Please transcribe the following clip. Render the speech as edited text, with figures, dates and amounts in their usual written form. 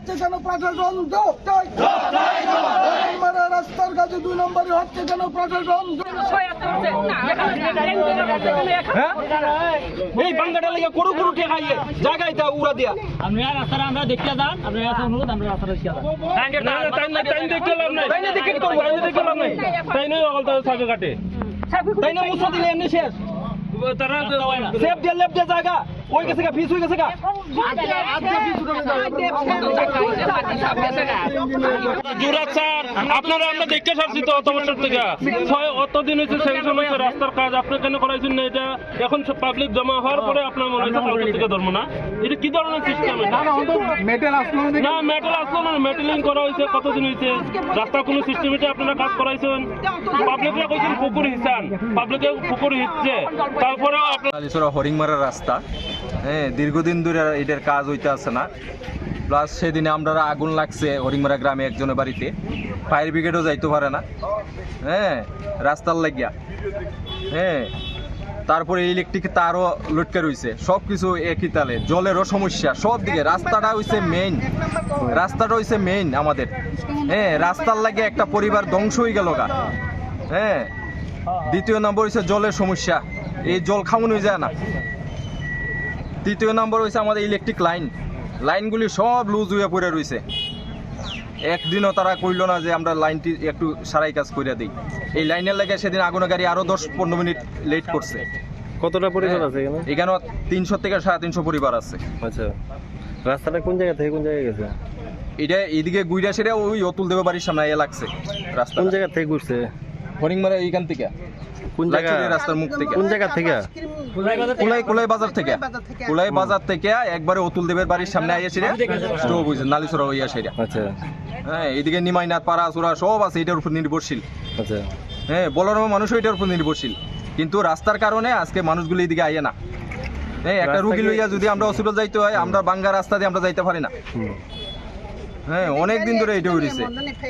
হচ্ছে কেন প্রশাসন জবাব চাই। রাস্তার কাছে 2 নম্বরই হচ্ছে কেন প্রশাসন। এই বাঙ্গাটা লেগে করু করু কে খাইয়ে জায়গায় তা উড়া দিয়া আমরা রাস্তাটা আমরা দেখতে যান, আমরা রাস্তা অনুরোধ, আমরা রাস্তাটা দেখতে যান। না না টাইম দেখতে লাভ নাই, টাইম দেখে কি করব, টাইম দেখে লাভ নাই, তাই নয় অগলতা সাগে কাটে, তাই না মুসা দিলে এমনি শেষ তারা সেফ দিয়ে লেফট দিয়ে জায়গা ওই গেছে গা ফিস হয়ে গেছে গা জুরাত স্যার আপনারা আমরা দেখতে ছাড়ছি তো অত বছর থেকে অতদিন হয়েছে স্যাংশন হয়েছে রাস্তার কাজ আপনি কেন করাইছেন না এটা এখন সব পাবলিক জমা হওয়ার পরে আপনার মনে হচ্ছে কালকে থেকে ধর্ম না এটা কি ধরনের সিস্টেম মেটাল আসলো না মেটাল আসলো না মেটালিং করা হয়েছে কতদিন হয়েছে রাস্তার কোনো সিস্টেমে আপনারা কাজ করাইছেন পাবলিকরা কইছেন পুকুর হিসান পাবলিকে পুকুর হিচ্ছে তারপরে আপনারা হরিংমারা রাস্তা হ্যাঁ দীর্ঘদিন ধরে এটার কাজ হইতে আছে না প্লাস সেদিনে আমরা আগুন লাগছে হরিংমারা গ্রামে একজনের বাড়িতে ফায়ার ব্রিগেডও যাইতে পারে না হ্যাঁ রাস্তার লাগিয়া হ্যাঁ তারপরে ইলেকট্রিক তারও লটকে রয়েছে সব কিছু একই তালে জলেরও সমস্যা সব দিকে রাস্তাটা হইছে মেইন আমাদের হ্যাঁ রাস্তার লাগে একটা পরিবার ধ্বংস হয়ে গেল গা হ্যাঁ দ্বিতীয় নম্বর হচ্ছে জলের সমস্যা এই জল খাওয়ানো যায় না তৃতীয় নম্বর হচ্ছে আমাদের ইলেকট্রিক লাইনগুলি সব লুজ হয়ে পড়ে রয়েছে একদিনও তারা কইল না যে আমরা লাইনটি একটু সারাই কাজ করে দিই এই লাইনের লাগে সেদিন আগুনের গাড়ি আরো 10-15 মিনিট লেট করছে কতটা পরিবার আছে এখানে? এখানে 300 থেকে 350 পরিবার আছে। আচ্ছা রাস্তাটা কোন জায়গা থেকে কোন জায়গায় গেছে? এটা এদিকে গুইরা সেটা ওই অতুল দেব বাড়ির সামনে লাগছে রাস্তা কোন জায়গা থেকে ঘুরছে? হরিংমারা এইখান থেকে কোন জায়গা রাস্তার মুখ থেকে কোন জায়গা থেকে? কুলাই বাজার থেকে একবারে অতুল দেবের বাড়ির সামনে আইয়াছিল স্টপ হইছে নালিছড়া হইয়া সেটা। আচ্ছা হ্যাঁ এদিকে নিমাইনাথ পাড়া চূড়া সব আছে এটার উপর নির্ভরশীল। আচ্ছা হ্যাঁ বলার মানুষ এটার উপর নির্ভরশীল কিন্তু রাস্তার কারণে আজকে মানুষগুলো এদিকে আইয়ে না। হ্যাঁ একটা রুগী লইয়া যদি আমরা হসপিটাল যাইতে হয় আমরা বাঙ্গা রাস্তা দিয়ে আমরা যাইতে পারি না। হ্যাঁ অনেক দিন ধরে এটা হইছে।